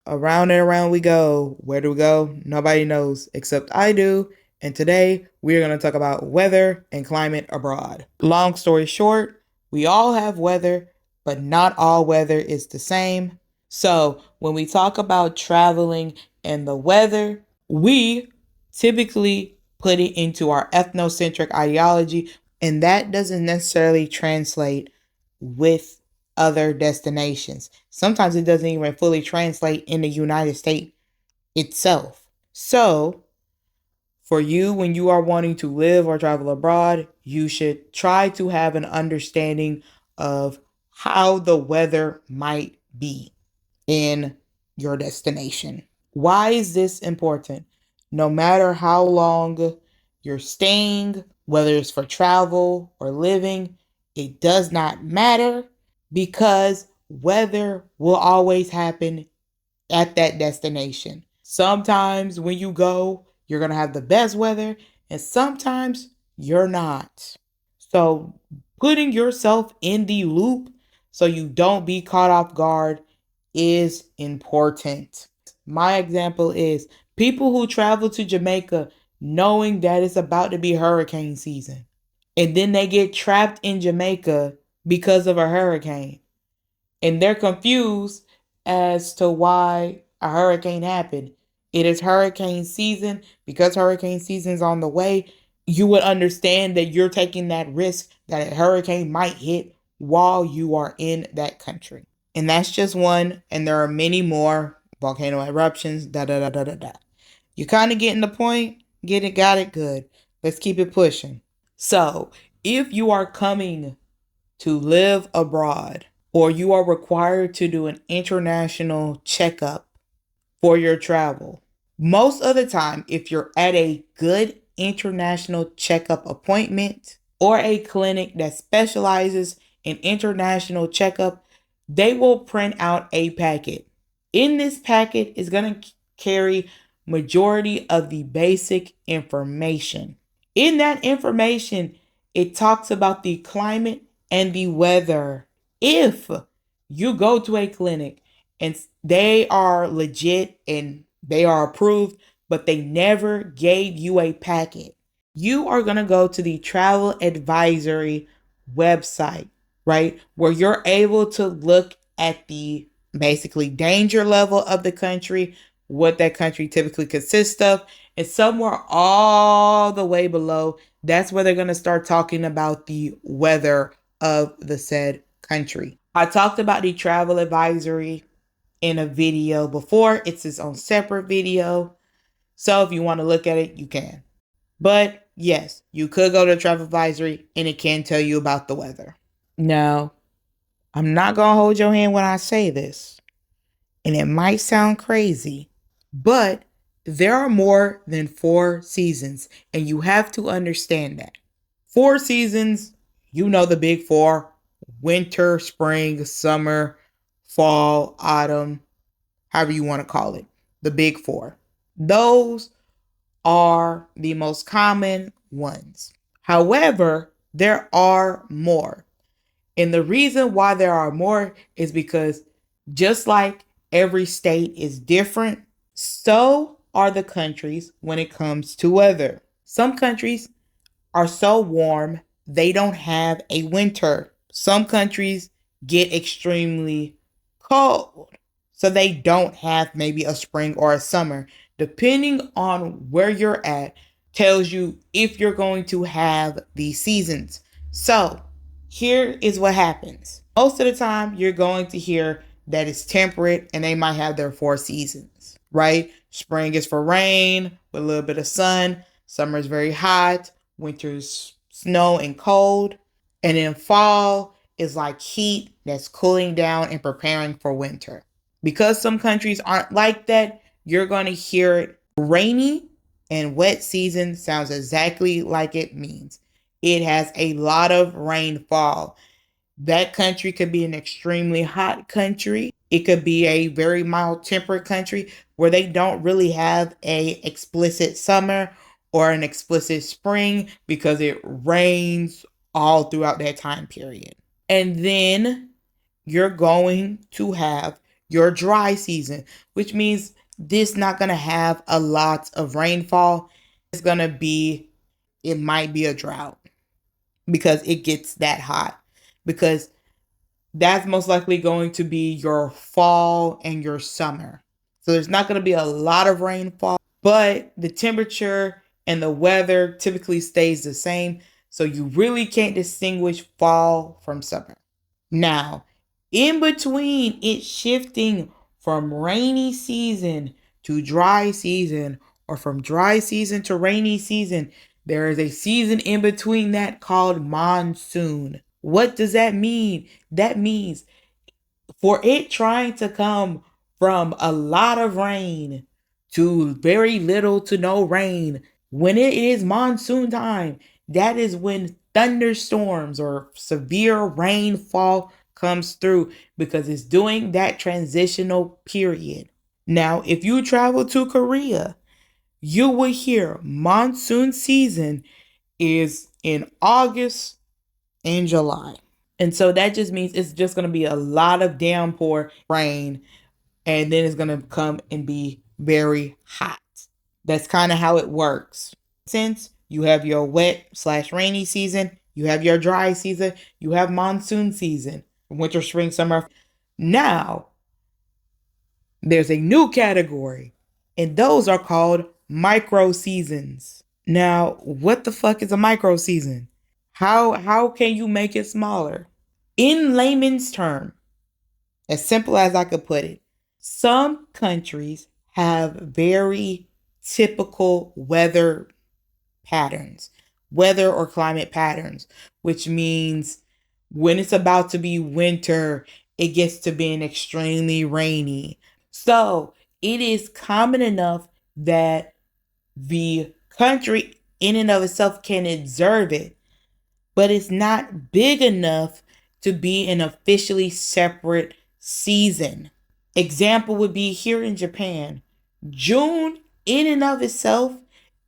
Around and around we go. Where do we go? Nobody knows except I do. And today we're going to talk about weather and climate abroad. Long story short, we all have weather, but not all weather is the same. So when we talk about traveling and the weather, we typically put it into our ethnocentric ideology, and that doesn't necessarily translate with other destinations. Sometimes it doesn't even fully translate in the United States itself. So, for you, when you are wanting to live or travel abroad, you should try to have an understanding of how the weather might be in your destination. Why is this important? No matter how long you're staying, whether it's for travel or living, it does not matter because weather will always happen at that destination. Sometimes when you go, you're going to have the best weather, and sometimes you're not. So, putting yourself in the loop so you don't be caught off guard is important. My example is people who travel to Jamaica knowing that it's about to be hurricane season, and then they get trapped in Jamaica because of a hurricane, and they're confused as to why a hurricane happened. It is hurricane season. Because hurricane season is on the way, you would understand that you're taking that risk that a hurricane might hit while you are in that country. And that's just one, and there are many more volcano eruptions, da da da da da da. You kind of getting the point? Get it, got it, good. Let's keep it pushing. So, if you are coming to live abroad, or you are required to do an international checkup for your travel. Most of the time, if you're at a good international checkup appointment or a clinic that specializes in international checkup, they will print out a packet. In this packet is going to carry majority of the basic information. In that information, it talks about the climate and the weather. If you go to a clinic and they are legit and they are approved, but they never gave you a packet, you are going to go to the travel advisory website, right? Where you're able to look at the basically danger level of the country, what that country typically consists of, and somewhere all the way below, that's where they're going to start talking about the weather of the said country. I talked about the travel advisory in a video before. It's its own separate video. So if you want to look at it, you can. But yes, you could go to travel advisory and it can tell you about the weather. Now, I'm not going to hold your hand when I say this, and it might sound crazy, but there are more than four seasons, and you have to understand that. Four seasons, you know the big four: winter, spring, summer, fall, autumn, however you want to call it. The big four. Those are the most common ones. However, there are more. And the reason why there are more is because just like every state is different, so are the countries when it comes to weather. Some countries are so warm they don't have a winter. Some countries get extremely cold, so they don't have maybe a spring or a summer. Depending on where you're at, tells you if you're going to have these seasons. So, here is what happens. Most of the time, you're going to hear that it's temperate and they might have their four seasons, right? Spring is for rain with a little bit of sun. Summer is very hot. Winter's snow and cold. And then fall is like heat that's cooling down and preparing for winter. Because some countries aren't like that, you're going to hear it rainy and wet season sounds exactly like it means. It has a lot of rainfall. That country could be an extremely hot country. It could be a very mild temperate country where they don't really have a explicit summer or an explicit spring because it rains all throughout that time period. And then you're going to have your dry season, which means this not going to have a lot of rainfall. It's going to be, it might be a drought because it gets that hot, because that's most likely going to be your fall and your summer. So there's not going to be a lot of rainfall, but the temperature and the weather typically stays the same. So you really can't distinguish fall from summer. Now, in between it shifting from rainy season to dry season, or from dry season to rainy season, there is a season in between that called monsoon. What does that mean? That means for it trying to come from a lot of rain to very little to no rain, when it is monsoon time, that is when thunderstorms or severe rainfall comes through, because it's doing that transitional period. Now, if you travel to Korea, you will hear monsoon season is in August and July. And so that just means it's just going to be a lot of downpour rain, and then it's going to come and be very hot. That's kind of how it works. Since you have your wet/rainy season, you have your dry season, you have monsoon season, winter, spring, summer. Now, there's a new category, and those are called micro seasons. Now, what the fuck is a micro season? How can you make it smaller? In layman's term, as simple as I could put it, some countries have very typical weather patterns, weather or climate patterns, which means when it's about to be winter, it gets to being extremely rainy. So it is common enough that the country in and of itself can observe it, but it's not big enough to be an officially separate season. Example would be here in Japan. June in and of itself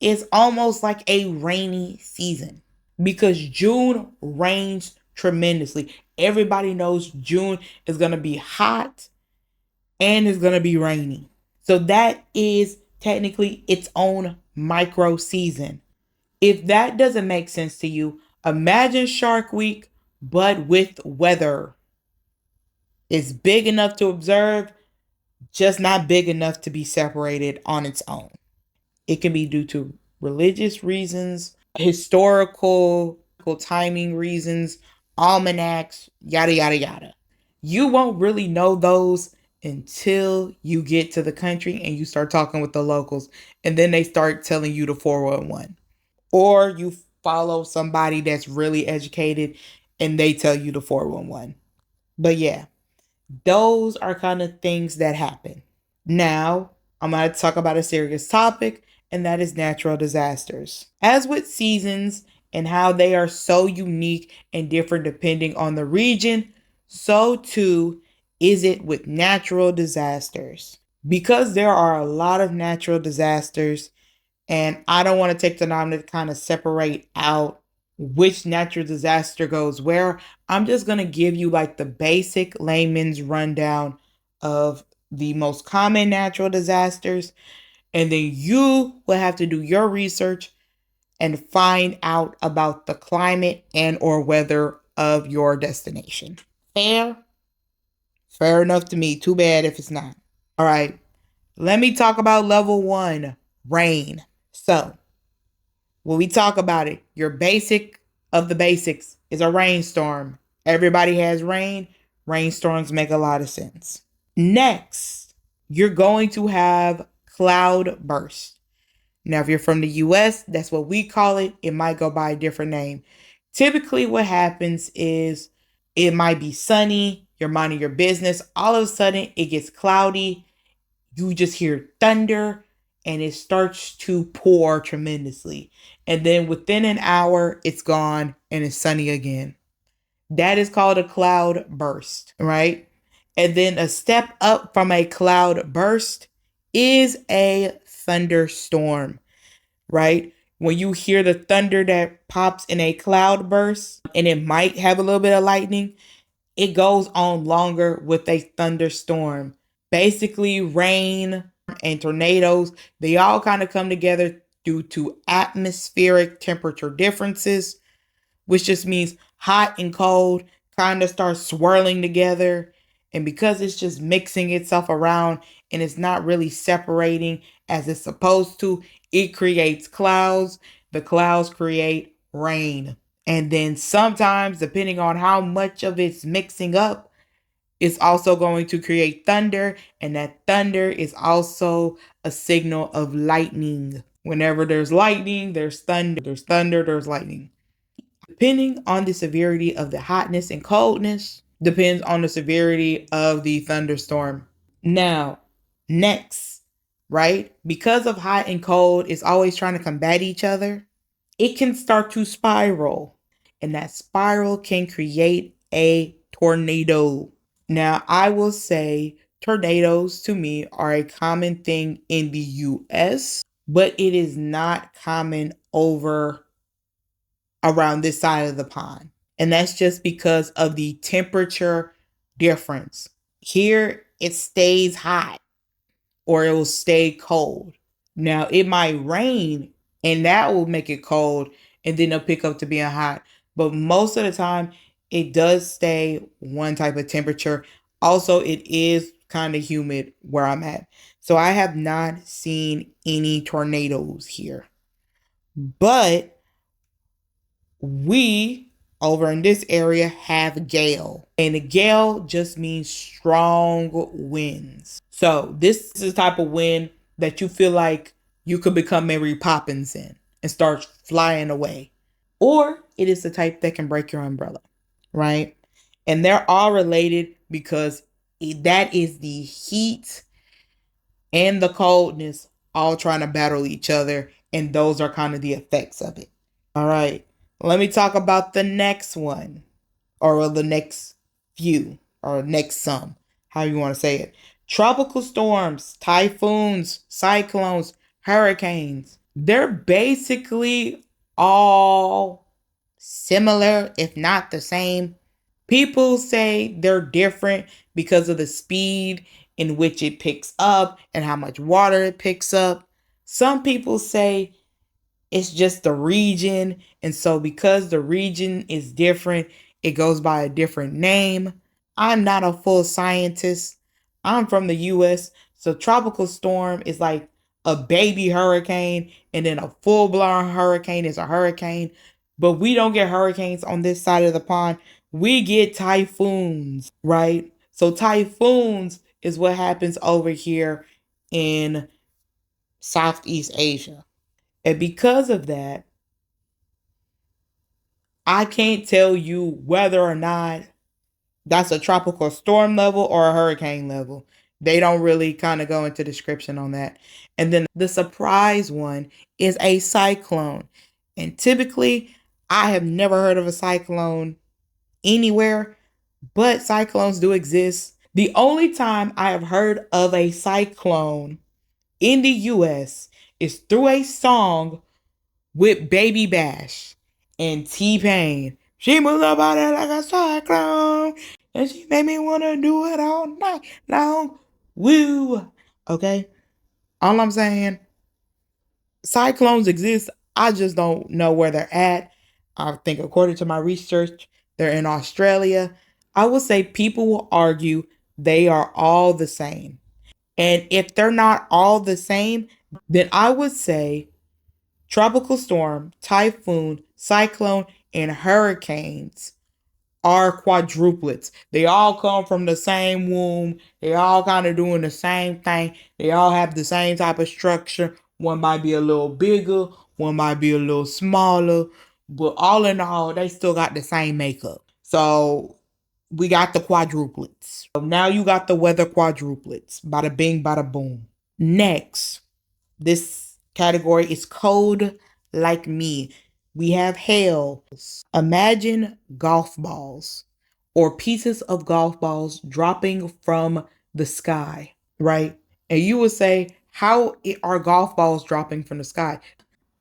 is almost like a rainy season, because June rains tremendously. Everybody knows June is going to be hot and it's going to be rainy. So that is technically its own micro season. If that doesn't make sense to you, imagine Shark Week, but with weather. It's big enough to observe, just not big enough to be separated on its own. It can be due to religious reasons, historical timing reasons, almanacs, yada, yada, yada. You won't really know those until you get to the country and you start talking with the locals, and then they start telling you the 411. Or you follow somebody that's really educated and they tell you the 411. But yeah, those are kind of things that happen. Now, I'm going to talk about a serious topic, and that is natural disasters. As with seasons and how they are so unique and different depending on the region, so too is it with natural disasters. Because there are a lot of natural disasters, and I don't want to take the time to kind of separate out which natural disaster goes where. I'm just going to give you like the basic layman's rundown of the most common natural disasters. And then you will have to do your research and find out about the climate and or weather of your destination. Fair? Fair enough to me. Too bad if it's not. All right. Let me talk about level 1, rain. So, when we talk about it, your basic of the basics is a rainstorm. Everybody has rain. Rainstorms make a lot of sense. Next, you're going to have cloud burst. Now, if you're from the US, that's what we call it. It might go by a different name. Typically, what happens is it might be sunny, you're minding your business. All of a sudden, it gets cloudy. You just hear thunder and it starts to pour tremendously. And then within an hour, it's gone and it's sunny again. That is called a cloud burst, right? And then a step up from a cloud burst is a thunderstorm, right? When you hear the thunder that pops in a cloud burst, and it might have a little bit of lightning, it goes on longer with a thunderstorm. Basically, rain and tornadoes, they all kind of come together due to atmospheric temperature differences, which just means hot and cold kind of start swirling together. And because it's just mixing itself around and it's not really separating as it's supposed to, it creates clouds. The clouds create rain. And then sometimes, depending on how much of it's mixing up, it's also going to create thunder. And that thunder is also a signal of lightning. Whenever there's lightning, there's thunder. There's thunder, there's lightning. Depending on the severity of the hotness and coldness, depends on the severity of the thunderstorm. Now, next, right? Because of hot and cold is always trying to combat each other, it can start to spiral. And that spiral can create a tornado. Now, I will say tornadoes to me are a common thing in the US, but it is not common over around this side of the pond. And that's just because of the temperature difference. Here, it stays hot or it will stay cold. Now, it might rain and that will make it cold and then it'll pick up to being hot. But most of the time, it does stay one type of temperature. Also, it is kind of humid where I'm at. So I have not seen any tornadoes here. But we over in this area have gale. And a gale just means strong winds. So this is the type of wind that you feel like you could become Mary Poppins in and start flying away. Or it is the type that can break your umbrella, right? And they're all related because that is the heat and the coldness all trying to battle each other. And those are kind of the effects of it. All right. Let me talk about the next one, or the next few, or next some, how you want to say it. Tropical storms, typhoons, cyclones, hurricanes. They're basically all similar, if not the same. People say they're different because of the speed in which it picks up and how much water it picks up. Some people say it's just the region. And so because the region is different, it goes by a different name. I'm not a full scientist. I'm from the US. So tropical storm is like a baby hurricane, and then a full-blown hurricane is a hurricane. But we don't get hurricanes on this side of the pond. We get typhoons, right? So typhoons is what happens over here in Southeast Asia. And because of that, I can't tell you whether or not that's a tropical storm level or a hurricane level. They don't really kind of go into description on that. And then the surprise one is a cyclone. And typically, I have never heard of a cyclone anywhere, but cyclones do exist. The only time I have heard of a cyclone in the US is through a song with Baby Bash and T-Pain. She moves her body like a cyclone, and she made me wanna do it all night long. Woo! Okay? All I'm saying, cyclones exist. I just don't know where they're at. I think according to my research, they're in Australia. I would say people will argue they are all the same. And if they're not all the same, then I would say tropical storm, typhoon, cyclone, and hurricanes are quadruplets. They all come from the same womb. They all kind of doing the same thing. They all have the same type of structure. One might be a little bigger, one might be a little smaller, but all in all, they still got the same makeup. So we got the quadruplets. So now you got the weather quadruplets. Bada bing, bada boom. Next, this category is cold like me. We have hail. Imagine golf balls or pieces of golf balls dropping from the sky, right? And you would say, how are golf balls dropping from the sky?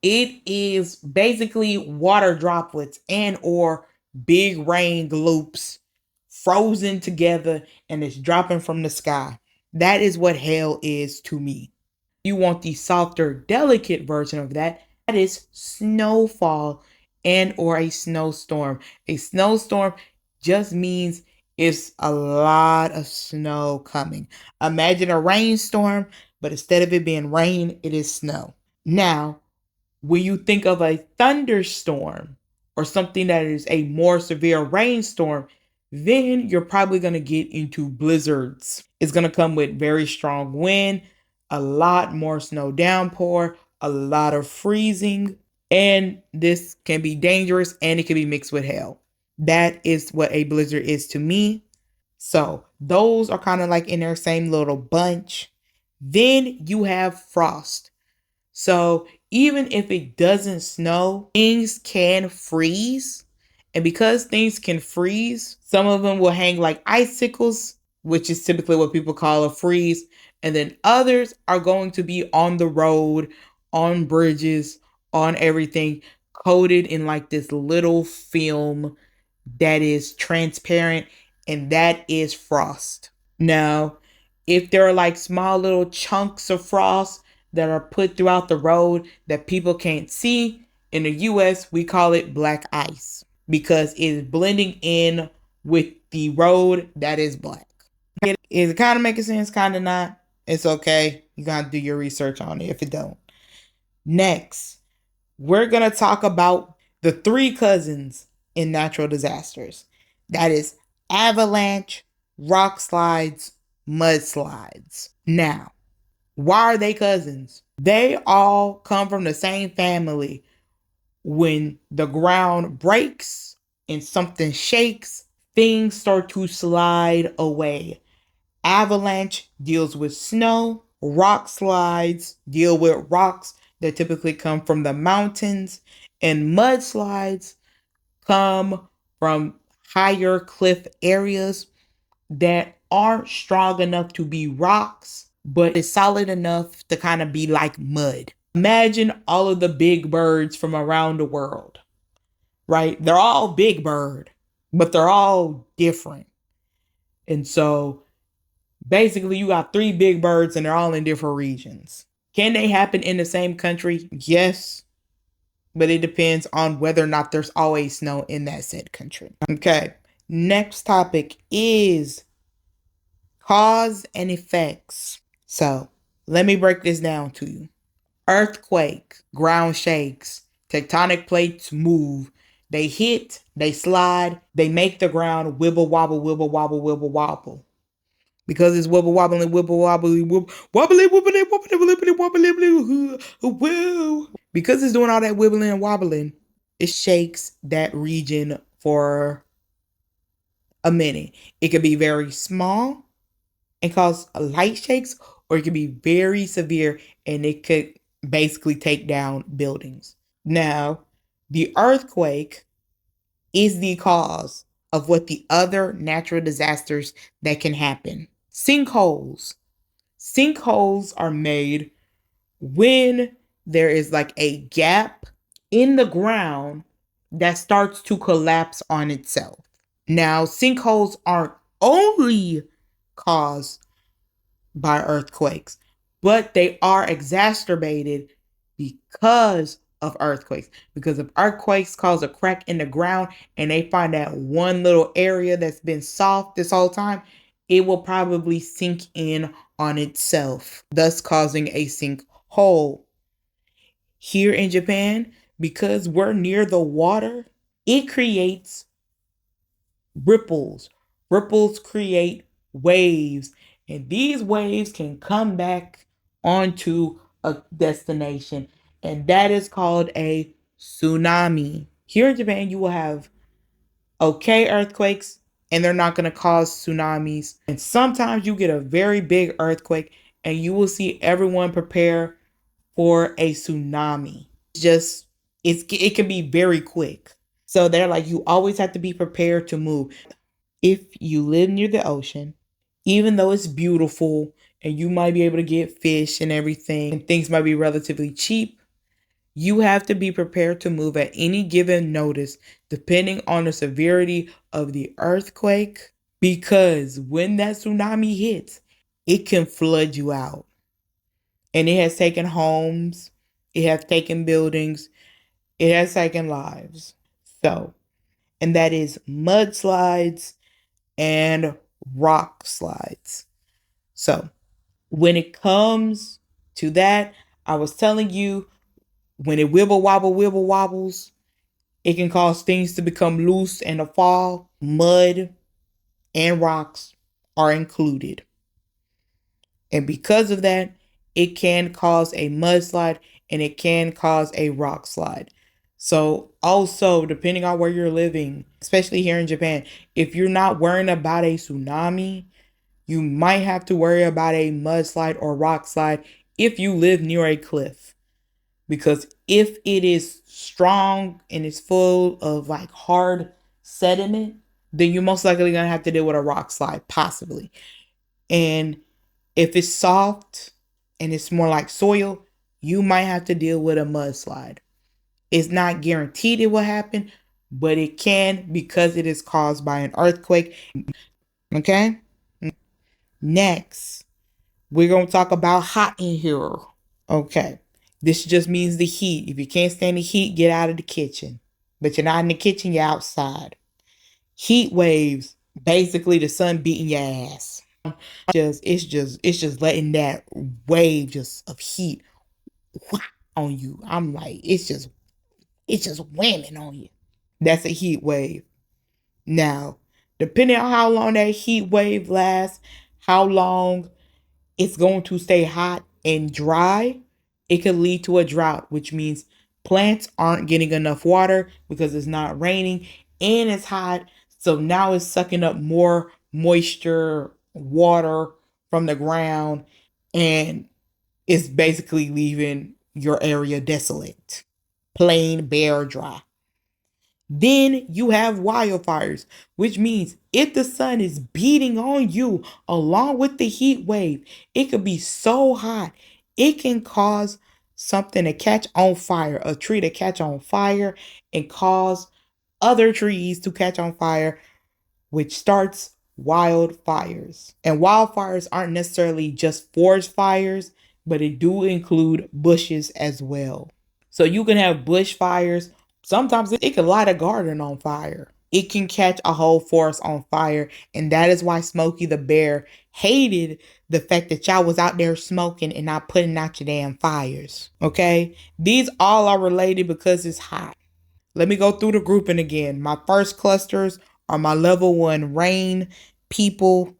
It is basically water droplets and or big rain gloops frozen together and it's dropping from the sky. That is what hell is to me. You want the softer, delicate version of that. That is snowfall and or a snowstorm. A snowstorm just means it's a lot of snow coming. Imagine a rainstorm, but instead of it being rain, it is snow. Now, when you think of a thunderstorm or something that is a more severe rainstorm, then you're probably going to get into blizzards. It's going to come with very strong wind, a lot more snow downpour, a lot of freezing, and this can be dangerous and it can be mixed with hail. That is what a blizzard is to me. So those are kind of like in their same little bunch. Then you have frost. So even if it doesn't snow, things can freeze. And because things can freeze, some of them will hang like icicles, which is typically what people call a freeze. And then others are going to be on the road, on bridges, on everything, coated in like this little film that is transparent, and that is frost. Now, if there are like small little chunks of frost that are put throughout the road that people can't see, in the US, we call it black ice because it is blending in with the road that is black. Is it kind of making sense? Kind of not. It's okay. You got to do your research on it if it don't. Next, we're going to talk about the three cousins in natural disasters. That is avalanche, rock slides, mudslides. Now, why are they cousins? They all come from the same family. When the ground breaks and something shakes, things start to slide away. Avalanche deals with snow. Rock slides deal with rocks that typically come from the mountains. And mudslides come from higher cliff areas that aren't strong enough to be rocks, but it's solid enough to kind of be like mud. Imagine all of the big birds from around the world, right? They're all big bird, but they're all different. And so basically you got three big birds and they're all in different regions. Can they happen in the same country? Yes, but it depends on whether or not there's always snow in that said country. Okay, next topic is cause and effects. So let me break this down to you. Earthquake, ground shakes, tectonic plates move. They hit, they slide, they make the ground wibble wobble, wibble wobble, wibble wobble. Because it's wibble wobbling, wibble wobbly, wobbly, wobbly, wobbly, wobbly, wobbly, wobbly. Because it's doing all that wibbling and wobbling, it shakes that region for a minute. It could be very small and cause light shakes, or it could be very severe and it could basically take down buildings. Now, the earthquake is the cause of what the other natural disasters that can happen. Sinkholes. Sinkholes are made when there is like a gap in the ground that starts to collapse on itself. Now, sinkholes aren't only caused by earthquakes, but they are exacerbated because of earthquakes. Because if earthquakes cause a crack in the ground and they find that one little area that's been soft this whole time, it will probably sink in on itself, thus causing a sinkhole. Here in Japan, because we're near the water, it creates ripples. Ripples create waves, and these waves can come back onto a destination, and that is called a tsunami. Here in Japan, you will have okay earthquakes, and they're not going to cause tsunamis. And sometimes you get a very big earthquake, and you will see everyone prepare for a tsunami. It can be very quick. So they're like, you always have to be prepared to move. If you live near the ocean, even though it's beautiful and you might be able to get fish and everything, and things might be relatively cheap, you have to be prepared to move at any given notice, depending on the severity of the earthquake. Because when that tsunami hits, it can flood you out. And it has taken homes, it has taken buildings, it has taken lives. So, and that is mudslides and rock slides. So, when it comes to that, I was telling you, when it wibble wobbles, it can cause things to become loose and to fall. Mud and rocks are included. And because of that, it can cause a mudslide and it can cause a rock slide. So, also, depending on where you're living, especially here in Japan, if you're not worrying about a tsunami, you might have to worry about a mudslide or rock slide if you live near a cliff. Because if it is strong and it's full of like hard sediment, then you're most likely gonna have to deal with a rock slide, possibly. And if it's soft and it's more like soil, you might have to deal with a mudslide. It's not guaranteed it will happen, but it can because it is caused by an earthquake. Okay? Next, we're going to talk about hot in here. Okay. This just means the heat. If you can't stand the heat, get out of the kitchen. But you're not in the kitchen, you're outside. Heat waves, basically the sun beating your ass. It's just letting that wave just of heat on you. I'm like, it's just whamming on you. That's a heat wave. Now, depending on how long that heat wave lasts, how long it's going to stay hot and dry, it could lead to a drought, which means plants aren't getting enough water because it's not raining and it's hot. So now it's sucking up more moisture, water from the ground, and it's basically leaving your area desolate, plain, bare, dry. Then you have wildfires, which means if the sun is beating on you along with the heat wave, it could be so hot, it can cause something to catch on fire, a tree to catch on fire and cause other trees to catch on fire, which starts wildfires. And wildfires aren't necessarily just forest fires, but it do include bushes as well. So you can have bush fires. Sometimes it can light a garden on fire. It can catch a whole forest on fire. And that is why Smokey the Bear hated the fact that y'all was out there smoking and not putting out your damn fires. Okay? These all are related because it's hot. Let me go through the grouping again. My first clusters are my level 1 rain people.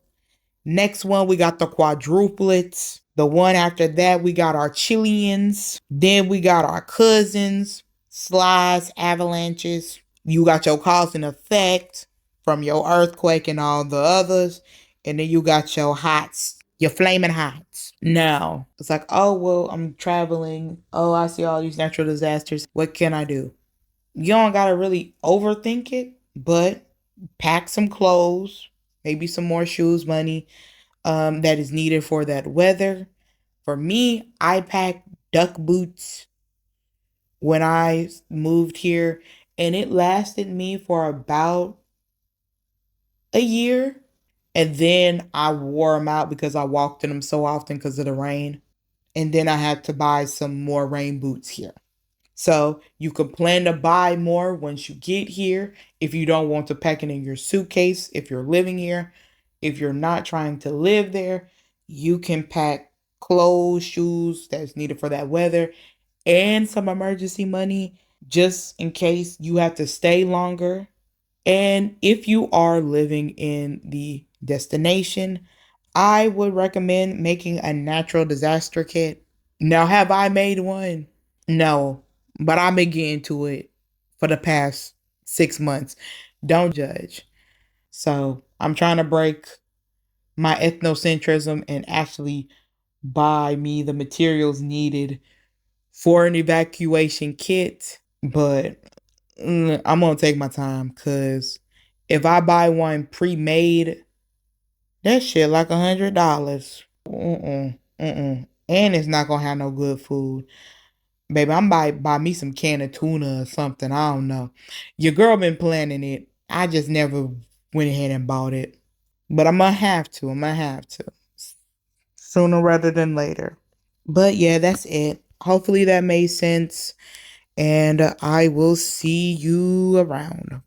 Next one, we got the quadruplets. The one after that, we got our Chileans. Then we got our cousins, slides, avalanches. You got your cause and effect from your earthquake and all the others. And then you got your hots, your flaming hots. Now, it's like, oh, well, I'm traveling. Oh, I see all these natural disasters. What can I do? You don't got to really overthink it, but pack some clothes, maybe some more shoes, money, that is needed for that weather. For me, I packed duck boots when I moved here, and it lasted me for about a year. And then I wore them out because I walked in them so often because of the rain. And then I had to buy some more rain boots here. So you can plan to buy more once you get here if you don't want to pack it in your suitcase if you're living here. If you're not trying to live there, you can pack clothes, shoes that's needed for that weather, and some emergency money just in case you have to stay longer. And if you are living in the destination, I would recommend making a natural disaster kit. Now, have I made one? No, but I've been getting to it for the past 6 months. Don't judge. So I'm trying to break my ethnocentrism and actually buy me the materials needed for an evacuation kit. But I'm going to take my time because if I buy one pre-made, that shit like $100. And it's not going to have no good food. Baby, I'm buy me some can of tuna or something. I don't know. Your girl been planning it. I just never went ahead and bought it. But I'm gonna have to. I'm gonna have to. sooner rather than later. But yeah, that's it. Hopefully that made sense. And I will see you around.